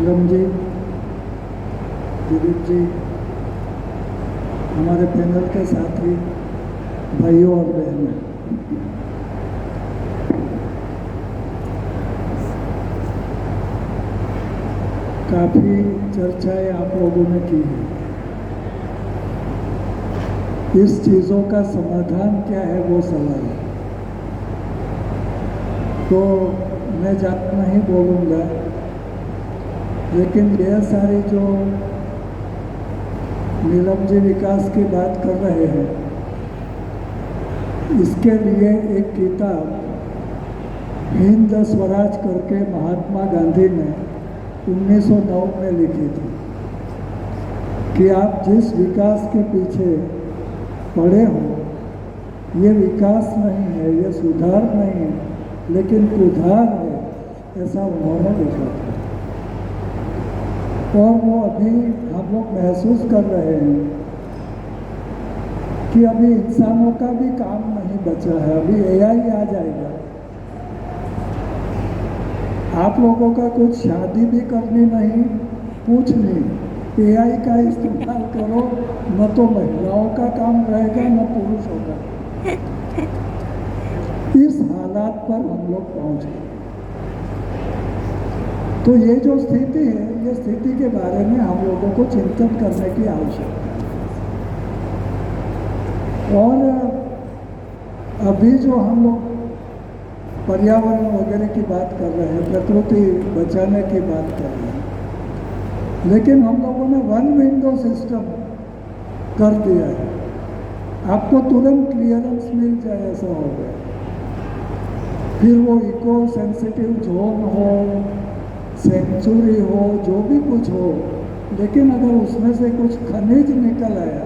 नीलम जी, दिलीप जी, हमारे पैनल के साथी भाइयों और बहनें, काफ़ी चर्चाएं आप लोगों ने की है। इस चीज़ों का समाधान क्या है वो सवाल है। तो मैं ज़्यादा नहीं बोलूँगा, लेकिन यह सारी जो नीलम जी विकास की बात कर रहे हैं, इसके लिए एक किताब हिंद स्वराज करके महात्मा गांधी ने 1909 में लिखी थी कि आप जिस विकास के पीछे पड़े हो, ये विकास नहीं है, ये सुधार नहीं है, लेकिन कुधार है, ऐसा उन्होंने लिखा था। और वो अभी हम लोग महसूस कर रहे हैं कि अभी इंसानों का भी काम नहीं बचा है। अभी एआई आ जाएगा, आप लोगों का कुछ शादी भी करनी नहीं, पूछनी, एआई का इस्तेमाल करो, न तो महिलाओं का काम रहेगा न पुरुषों का। इस हालात पर हम लोग पहुंच गए। तो ये जो स्थिति है, ये स्थिति के बारे में हम लोगों को चिंतन करने की आवश्यकता है। और अभी जो हम लोग पर्यावरण वगैरह की बात कर रहे हैं, प्रकृति बचाने की बात कर रहे हैं, लेकिन हम लोगों ने वन विंडो सिस्टम कर दिया है। आपको तुरंत क्लियरेंस मिल जाए ऐसा हो गया। फिर वो इको सेंसिटिव जोन हो, सेंचुरी हो, जो भी कुछ हो, लेकिन अगर उसमें से कुछ खनिज निकल आया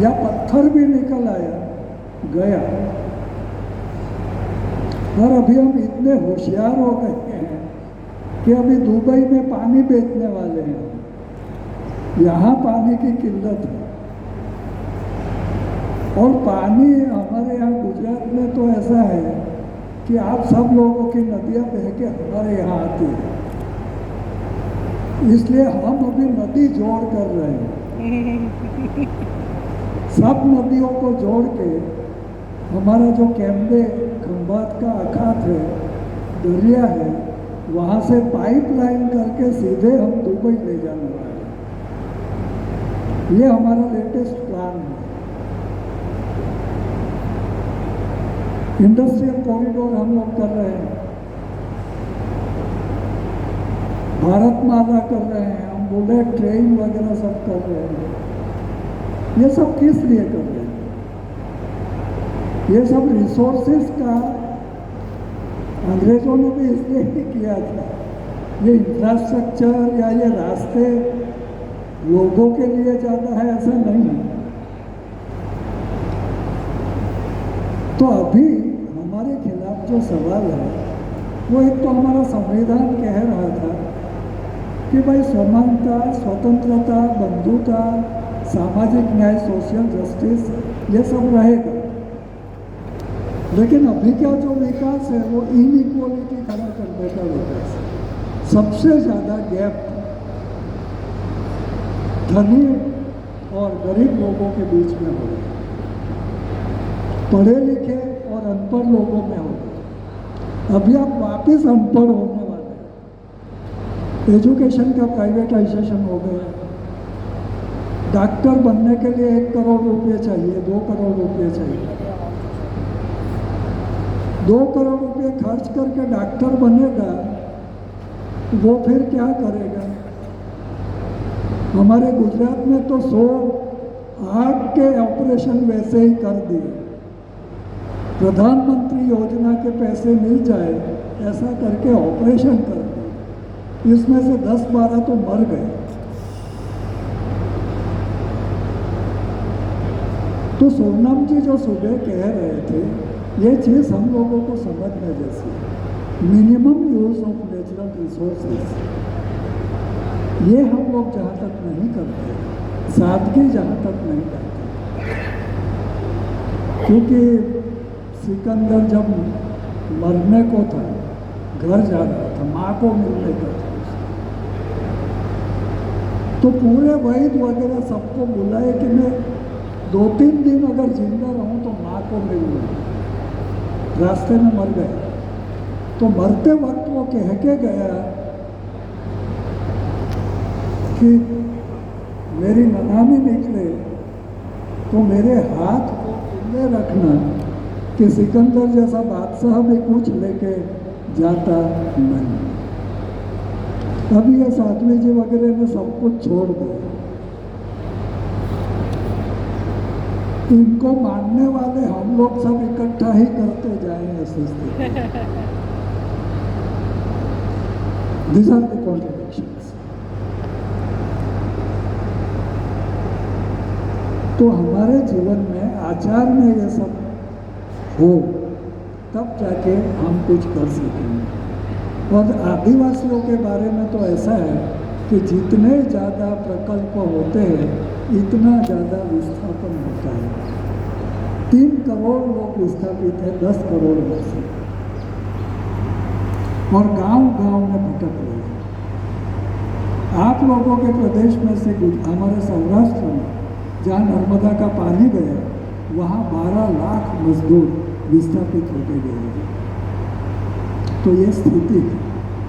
या पत्थर भी निकल आया, गया। और अभी हम इतने होशियार हो गए हैं कि अभी दुबई में पानी बेचने वाले हैं। यहाँ पानी की किल्लत है, और पानी हमारे यहाँ गुजरात में तो ऐसा है कि आप सब लोगों की नदियाँ बह के हमारे यहाँ आती है। इसलिए हम अभी नदी जोड़ कर रहे हैं। सब नदियों को जोड़ के हमारा जो कैम्बे खंभात का अखात है, दरिया है, वहाँ से पाइपलाइन करके सीधे हम दुबई ले जाने वाले हैं। ये हमारा लेटेस्ट प्लान है। इंडस्ट्रियल कॉरिडोर हम लोग कर रहे हैं, भारतमाला कर रहे हैं, हम बुलेट ट्रेन वगैरह सब कर रहे हैं। ये सब किस लिए कर रहे हैं? ये सब रिसोर्सेस का अंग्रेजों ने भी इसलिए ही किया था। ये इंफ्रास्ट्रक्चर या ये रास्ते लोगों के लिए ज़्यादा है ऐसा नहीं है। तो अभी हमारे खिलाफ जो सवाल है, वो एक तो हमारा संविधान कह रहा था कि भाई समानता, स्वतंत्रता, बंधुता, सामाजिक न्याय, सोशल जस्टिस, ये सब रहेगा। लेकिन अभी का जो विकास है वो इनइक्वालिटी खड़ा करने का विकास है। सबसे ज़्यादा गैप धनी और गरीब लोगों के बीच में हो रहा है, पढ़े लिखे और अनपढ़ लोगों में हो रहा है। अभी आप वापिस अनपढ़ होने वाले हैं। एजुकेशन का प्राइवेटाइजेशन हो गया। डॉक्टर बनने के लिए 1 करोड़ रुपये चाहिए, 2 करोड़ रुपये चाहिए। 2 करोड़ रुपये खर्च करके डॉक्टर बनेगा, वो फिर क्या करेगा? हमारे गुजरात में तो 100 हार्ट के ऑपरेशन वैसे ही कर दिए। प्रधानमंत्री योजना के पैसे मिल जाए ऐसा करके ऑपरेशन कर दिए, इसमें से 10-12 तो मर गए। तो सोनम जी जो सुबह कह रहे थे, ये चीज़ हम लोगों को समझने जैसी है। Minimum use of natural resources, ये हम लोग जहाँ तक नहीं करते, सादगी जहाँ तक नहीं करते, क्योंकि सिकंदर जब मरने को था, घर जा रहा था, माँ को मिलने का था, तो पूरे वैद वगैरह सबको बुलाए कि मैं 2-3 दिन अगर जिंदा रहूं तो माँ को मिल लूँ। रास्ते में मर गए तो मरते वक्त वो कह के गया कि मेरी ननामी निकले तो मेरे हाथ को खुले रखना कि सिकंदर जैसा बादशाह भी कुछ लेके जाता नहीं। अभी ये सातवीं जी वगैरह ने सब कुछ छोड़ दिया। इनको मानने वाले हम लोग सब इकट्ठा ही करते जाएं ऐसी स्थिति। These are the contradictions. तो हमारे जीवन में आचार में ये सब हो तब जाके हम कुछ कर सकेंगे। और आदिवासियों के बारे में तो ऐसा है कि जितने ज़्यादा प्रकल्प होते हैं इतना ज़्यादा विस्थापन होता है। 3 करोड़ लोग विस्थापित हैं 10 करोड़ में से, और गांव-गांव में भटक रहे हैं। आप लोगों के प्रदेश में से हमारे सौराष्ट्र में जहाँ नर्मदा का पानी गया वहाँ 12 लाख मजदूर विस्थापित होते गए। तो ये स्थिति है,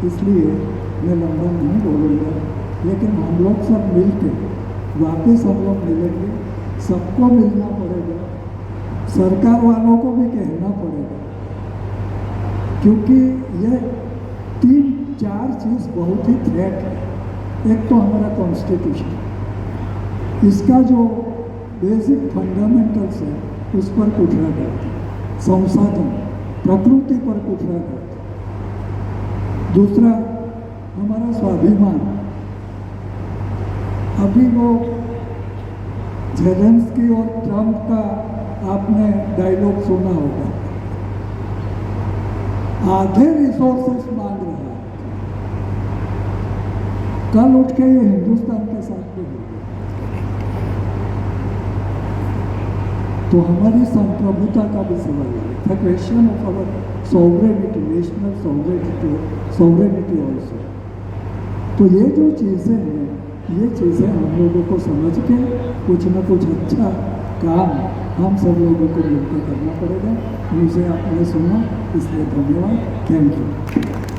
इसलिए मैं लंबा नहीं बोलूँगा, लेकिन हम लोग सब मिलके वापस हम लोग मिलेंगे। सबको मिलना पड़ेगा, सरकार वालों को भी कहना पड़ेगा, क्योंकि ये 3-4 चीज़ बहुत ही थ्रेट है। एक तो हमारा कॉन्स्टिट्यूशन, इसका जो बेसिक फंडामेंटल्स है उस पर कुठरा करते, संसाधन प्रकृति पर कुठरा करते। दूसरा हमारा स्वाभिमान। अभी वो ज़ेलेंस्की और ट्रंप का आपने डायलॉग सुना होगा, आधे रिसोर्सेस मांग रहा है। कल उठ के ये हिंदुस्तान के साथ भी हो गया। तो हमारी संप्रभुता का भी सवाल है, the question of our sovereignty, national sovereignty also. तो ये जो चीज़ें हैं, ये चीज़ें हम लोगों को समझ के कुछ ना कुछ अच्छा काम हम सब लोगों को मिलकर करना पड़ेगा। मुझे आपने सुना, इसलिए धन्यवाद। Thank you.